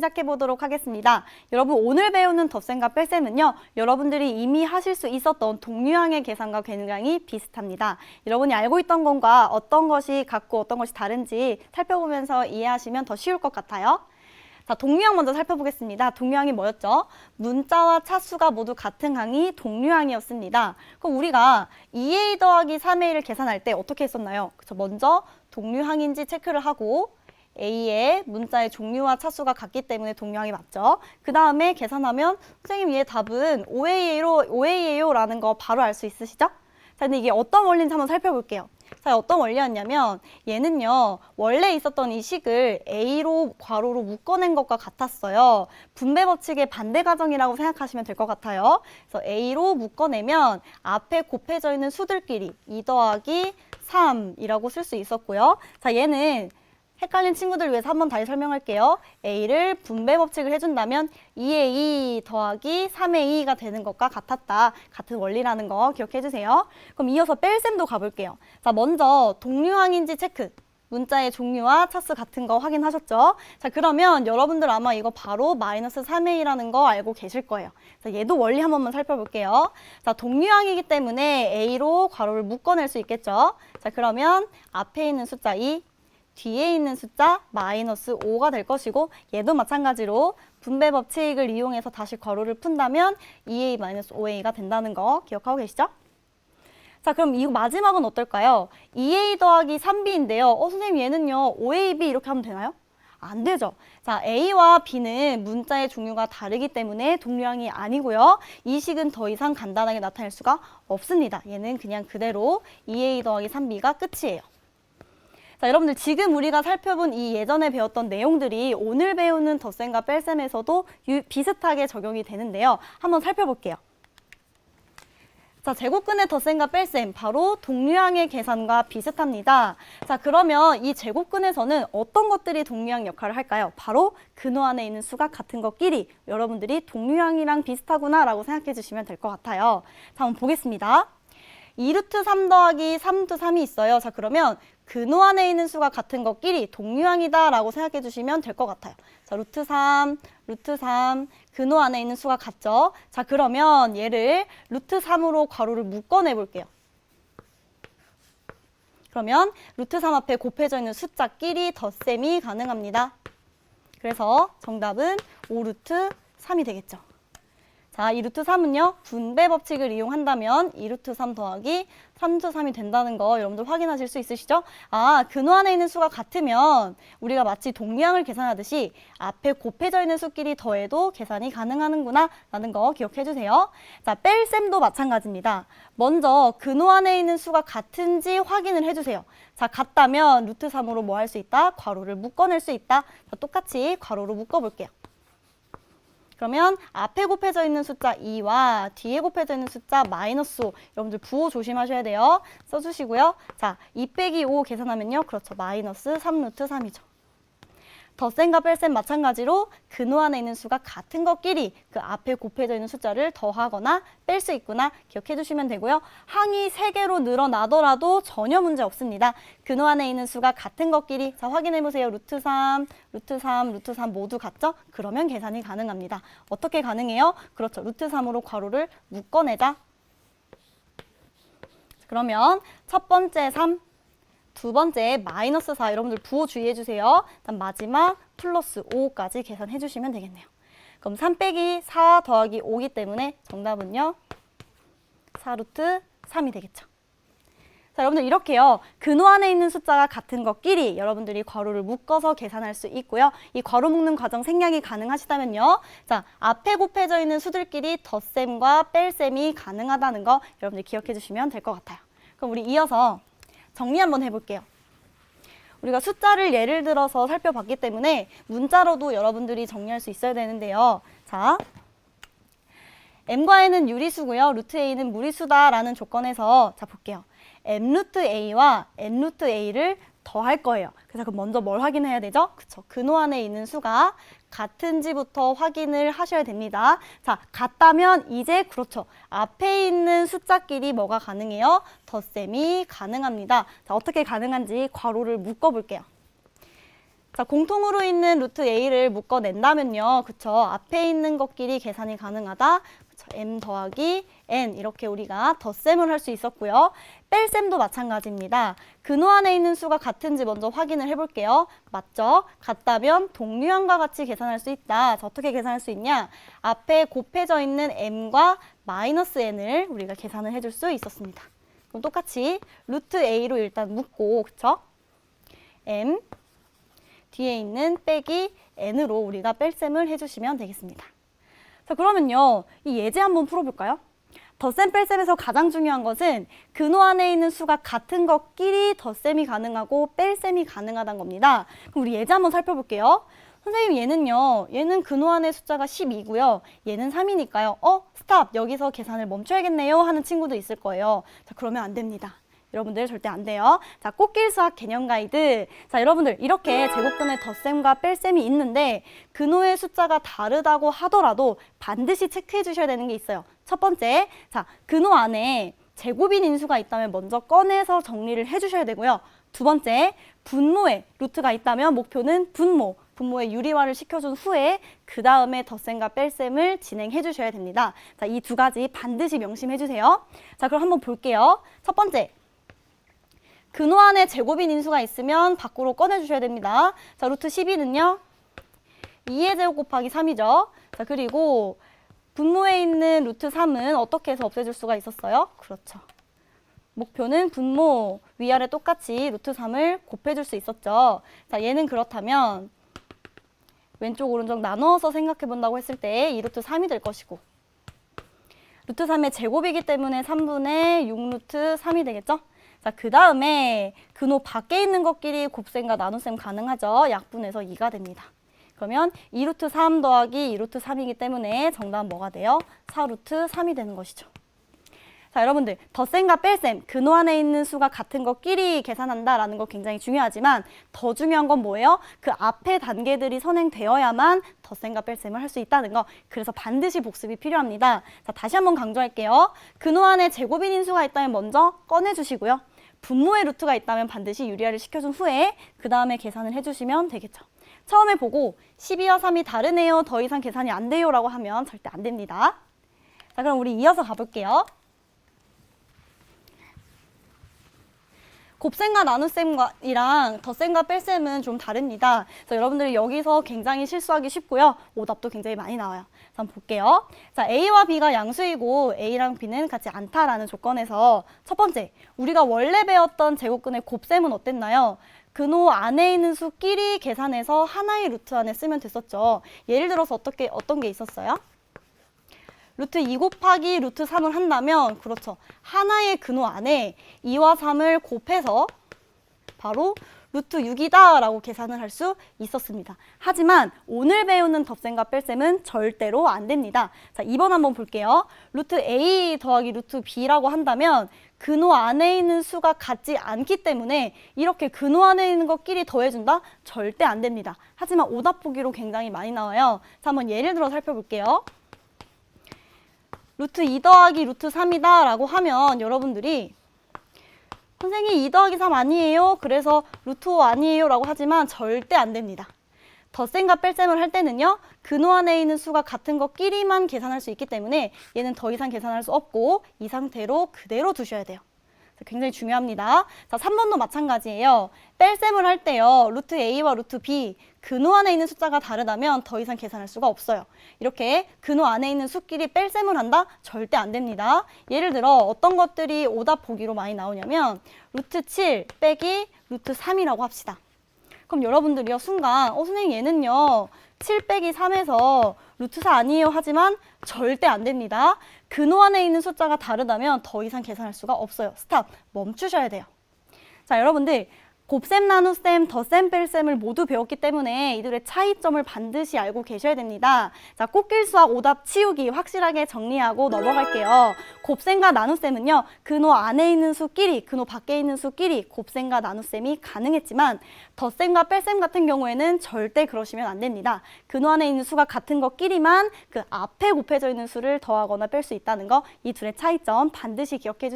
시작해 보도록 하겠습니다. 여러분 오늘 배우는 덧셈과 뺄셈은요. 여러분들이 이미 하실 수 있었던 동류항의 계산과 굉장히 비슷합니다. 여러분이 알고 있던 것과 어떤 것이 같고 어떤 것이 다른지 살펴보면서 이해하시면 더 쉬울 것 같아요. 자, 동류항 먼저 살펴보겠습니다. 동류항이 뭐였죠? 문자와 차수가 모두 같은 항이 동류항이었습니다. 그럼 우리가 2a 더하기 3a를 계산할 때 어떻게 했었나요? 그쵸, 먼저 동류항인지 체크를 하고 a의 문자의 종류와 차수가 같기 때문에 동류항이 맞죠. 그 다음에 계산하면 선생님 얘 답은 5a예요 라는 거 바로 알 수 있으시죠? 자, 근데 이게 어떤 원리인지 한번 살펴볼게요. 자, 어떤 원리였냐면 얘는요. 원래 있었던 이 식을 a로 괄호로 묶어낸 것과 같았어요. 분배 법칙의 반대 과정이라고 생각하시면 될 것 같아요. 그래서 a로 묶어내면 앞에 곱해져 있는 수들끼리 2 더하기 3이라고 쓸 수 있었고요. 자, 얘는 헷갈린 친구들 위해서 한번 다시 설명할게요. a를 분배 법칙을 해준다면 2a 더하기 3a가 되는 것과 같았다. 같은 원리라는 거 기억해 주세요. 그럼 이어서 뺄셈도 가볼게요. 자, 먼저 동류항인지 체크. 문자의 종류와 차수 같은 거 확인하셨죠? 자, 그러면 여러분들 아마 이거 바로 마이너스 3a라는 거 알고 계실 거예요. 자, 얘도 원리 한 번만 살펴볼게요. 자, 동류항이기 때문에 a로 괄호를 묶어낼 수 있겠죠? 자, 그러면 앞에 있는 숫자 2, 뒤에 있는 숫자 마이너스 5가 될 것이고 얘도 마찬가지로 분배 법칙을 이용해서 다시 괄호를 푼다면 2a-5a가 된다는 거 기억하고 계시죠? 자, 그럼 이거 마지막은 어떨까요? 2a 더하기 3b인데요. 선생님 얘는요 5ab 이렇게 하면 되나요? 안 되죠. 자, a와 b는 문자의 종류가 다르기 때문에 동류항이 아니고요. 이 식은 더 이상 간단하게 나타낼 수가 없습니다. 얘는 그냥 그대로 2a 더하기 3b가 끝이에요. 자, 여러분들 지금 우리가 살펴본 이 예전에 배웠던 내용들이 오늘 배우는 덧셈과 뺄셈에서도 비슷하게 적용이 되는데요. 한번 살펴볼게요. 자, 제곱근의 덧셈과 뺄셈, 바로 동류항의 계산과 비슷합니다. 자, 그러면 이 제곱근에서는 어떤 것들이 동류항 역할을 할까요? 바로 근호 안에 있는 수가 같은 것끼리 여러분들이 동류항이랑 비슷하구나 라고 생각해 주시면 될 것 같아요. 자, 한번 보겠습니다. 2루트 3 더하기 3루트 3이 있어요. 자, 그러면 근호 안에 있는 수가 같은 것끼리 동류항이다 라고 생각해 주시면 될 것 같아요. 자, 루트 3, 루트 3, 근호 안에 있는 수가 같죠? 자, 그러면 얘를 루트 3으로 괄호를 묶어내 볼게요. 그러면 루트 3 앞에 곱해져 있는 숫자끼리 덧셈이 가능합니다. 그래서 정답은 5루트 3이 되겠죠. 자, 이 루트 3은요, 분배 법칙을 이용한다면 2루트 3 더하기 3루트 3이 된다는 거 여러분들 확인하실 수 있으시죠? 아, 근호 안에 있는 수가 같으면 우리가 마치 동류항을 계산하듯이 앞에 곱해져 있는 수끼리 더해도 계산이 가능하는구나 라는 거 기억해 주세요. 자, 뺄셈도 마찬가지입니다. 먼저 근호 안에 있는 수가 같은지 확인을 해주세요. 자, 같다면 루트 3으로 뭐 할 수 있다? 괄호를 묶어낼 수 있다. 자, 똑같이 괄호로 묶어볼게요. 그러면 앞에 곱해져 있는 숫자 2와 뒤에 곱해져 있는 숫자 마이너스 5 여러분들 부호 조심하셔야 돼요. 써주시고요. 자, 2 빼기 5 계산하면요. 그렇죠. 마이너스 3루트 3이죠. 덧셈과 뺄셈 마찬가지로 근호 안에 있는 수가 같은 것끼리 그 앞에 곱해져 있는 숫자를 더하거나 뺄 수 있구나 기억해 주시면 되고요. 항이 3개로 늘어나더라도 전혀 문제 없습니다. 근호 안에 있는 수가 같은 것끼리 자 확인해 보세요. 루트 3, 루트 3, 루트 3 모두 같죠? 그러면 계산이 가능합니다. 어떻게 가능해요? 그렇죠. 루트 3으로 괄호를 묶어내자. 그러면 첫 번째 3, 두 번째 마이너스 4 여러분들 부호 주의해 주세요. 일단 마지막 플러스 5까지 계산해 주시면 되겠네요. 그럼 3 빼기 4 더하기 5이기 때문에 정답은요. 4루트 3이 되겠죠. 자, 여러분들 이렇게요. 근호 안에 있는 숫자가 같은 것끼리 여러분들이 괄호를 묶어서 계산할 수 있고요. 이 괄호 묶는 과정 생략이 가능하시다면요. 자, 앞에 곱해져 있는 수들끼리 덧셈과 뺄셈이 가능하다는 거 여러분들 기억해 주시면 될 것 같아요. 그럼 우리 이어서 정리 한번 해볼게요. 우리가 숫자를 예를 들어서 살펴봤기 때문에 문자로도 여러분들이 정리할 수 있어야 되는데요. 자, m과 n은 유리수고요. 루트 a는 무리수다라는 조건에서 자 볼게요. m 루트 a와 n 루트 a를 더할 거예요. 그래서 그럼 먼저 뭘 확인해야 되죠? 그쵸. 근호 안에 있는 수가 같은지부터 확인을 하셔야 됩니다. 자, 같다면 이제 그렇죠. 앞에 있는 숫자끼리 뭐가 가능해요? 덧셈이 가능합니다. 자, 어떻게 가능한지 괄호를 묶어볼게요. 자, 공통으로 있는 루트 a를 묶어낸다면요. 그쵸? 앞에 있는 것끼리 계산이 가능하다. 그쵸? m 더하기 n 이렇게 우리가 덧셈을 할 수 있었고요. 뺄셈도 마찬가지입니다. 근호 안에 있는 수가 같은지 먼저 확인을 해볼게요. 맞죠? 같다면 동류항과 같이 계산할 수 있다. 자, 어떻게 계산할 수 있냐? 앞에 곱해져 있는 m과 마이너스 n을 우리가 계산을 해줄 수 있었습니다. 그럼 똑같이 루트 a로 일단 묶고, 그쵸? m 뒤에 있는 빼기 n으로 우리가 뺄셈을 해주시면 되겠습니다. 자, 그러면요, 이 예제 한번 풀어볼까요? 덧셈 뺄셈에서 가장 중요한 것은 근호 안에 있는 수가 같은 것끼리 덧셈이 가능하고 뺄셈이 가능하다는 겁니다. 그럼 우리 예제 한번 살펴볼게요. 선생님, 얘는 근호 안에 숫자가 12고요. 얘는 3이니까요. 스탑! 여기서 계산을 멈춰야겠네요 하는 친구도 있을 거예요. 자, 그러면 안 됩니다. 여러분들 절대 안 돼요. 자, 꽃길 수학 개념 가이드. 자, 여러분들 이렇게 제곱근의 덧셈과 뺄셈이 있는데 근호의 숫자가 다르다고 하더라도 반드시 체크해 주셔야 되는 게 있어요. 첫 번째, 자, 근호 안에 제곱인 인수가 있다면 먼저 꺼내서 정리를 해 주셔야 되고요. 두 번째, 분모에 루트가 있다면 목표는 분모의 유리화를 시켜준 후에 그 다음에 덧셈과 뺄셈을 진행해 주셔야 됩니다. 자, 이 두 가지 반드시 명심해 주세요. 자, 그럼 한번 볼게요. 첫 번째, 근호 안에 제곱인 인수가 있으면 밖으로 꺼내주셔야 됩니다. 자, 루트 12는요. 2의 제곱 곱하기 3이죠. 자, 그리고 분모에 있는 루트 3은 어떻게 해서 없애줄 수가 있었어요? 그렇죠. 목표는 분모 위아래 똑같이 루트 3을 곱해줄 수 있었죠. 자, 얘는 그렇다면 왼쪽 오른쪽 나눠서 생각해 본다고 했을 때 이 루트 3이 될 것이고 루트 3의 제곱이기 때문에 3분의 6 루트 3이 되겠죠? 자, 그 다음에 근호 밖에 있는 것끼리 곱셈과 나눗셈 가능하죠. 약분해서 2가 됩니다. 그러면 2루트 3 더하기 2루트 3이기 때문에 정답은 뭐가 돼요? 4루트 3이 되는 것이죠. 자, 여러분들 덧셈과 뺄셈, 근호 안에 있는 수가 같은 것끼리 계산한다라는 거 굉장히 중요하지만 더 중요한 건 뭐예요? 그 앞에 단계들이 선행되어야만 덧셈과 뺄셈을 할 수 있다는 거. 그래서 반드시 복습이 필요합니다. 자, 다시 한번 강조할게요. 근호 안에 제곱인 인수가 있다면 먼저 꺼내주시고요. 분모의 루트가 있다면 반드시 유리화를 시켜준 후에 그 다음에 계산을 해주시면 되겠죠. 처음에 보고 12와 3이 다르네요. 더 이상 계산이 안 돼요 라고 하면 절대 안 됩니다. 자, 그럼 우리 이어서 가볼게요. 곱셈과 나눗셈이랑 덧셈과 뺄셈은 좀 다릅니다. 그래서 여러분들이 여기서 굉장히 실수하기 쉽고요. 오답도 굉장히 많이 나와요. 자, 한번 볼게요. 자, A와 B가 양수이고 A랑 B는 같지 않다라는 조건에서 첫 번째, 우리가 원래 배웠던 제곱근의 곱셈은 어땠나요? 근호 안에 있는 수끼리 계산해서 하나의 루트 안에 쓰면 됐었죠. 예를 들어서 어떤 게 있었어요? 루트 2 곱하기 루트 3을 한다면 그렇죠. 하나의 근호 안에 2와 3을 곱해서 바로 루트 6이다 라고 계산을 할 수 있었습니다. 하지만 오늘 배우는 덧셈과 뺄셈은 절대로 안 됩니다. 자, 2번 한번 볼게요. 루트 A 더하기 루트 B라고 한다면 근호 안에 있는 수가 같지 않기 때문에 이렇게 근호 안에 있는 것끼리 더해준다? 절대 안 됩니다. 하지만 오답 보기로 굉장히 많이 나와요. 자, 한번 예를 들어 살펴볼게요. 루트 2 더하기 루트 3이다 라고 하면 여러분들이 선생님 2 더하기 3 아니에요? 그래서 루트 5 아니에요? 라고 하지만 절대 안 됩니다. 덧셈과 뺄셈을 할 때는요. 근호 안에 있는 수가 같은 것끼리만 계산할 수 있기 때문에 얘는 더 이상 계산할 수 없고 이 상태로 그대로 두셔야 돼요. 굉장히 중요합니다. 자, 3번도 마찬가지예요. 뺄셈을 할 때요. 루트 A와 루트 B, 근호 안에 있는 숫자가 다르다면 더 이상 계산할 수가 없어요. 이렇게 근호 안에 있는 수끼리 뺄셈을 한다? 절대 안 됩니다. 예를 들어 어떤 것들이 오답 보기로 많이 나오냐면 루트 7 빼기 루트 3이라고 합시다. 그럼 여러분들이요 순간 선생님 얘는요 7 빼기 3에서 루트 4 아니에요 하지만 절대 안 됩니다. 근호 안에 있는 숫자가 다르다면 더 이상 계산할 수가 없어요. 스탑! 멈추셔야 돼요. 자, 여러분들 곱셈, 나눗셈, 덧셈, 뺄셈을 모두 배웠기 때문에 이들의 차이점을 반드시 알고 계셔야 됩니다. 자, 꽃길 수학 오답 치우기 확실하게 정리하고 넘어갈게요. 곱셈과 나눗셈은요. 근호 안에 있는 수끼리, 근호 밖에 있는 수끼리 곱셈과 나눗셈이 가능했지만 덧셈과 뺄셈 같은 경우에는 절대 그러시면 안 됩니다. 근호 안에 있는 수가 같은 것끼리만 그 앞에 곱해져 있는 수를 더하거나 뺄 수 있다는 거, 이 둘의 차이점 반드시 기억해 주세요.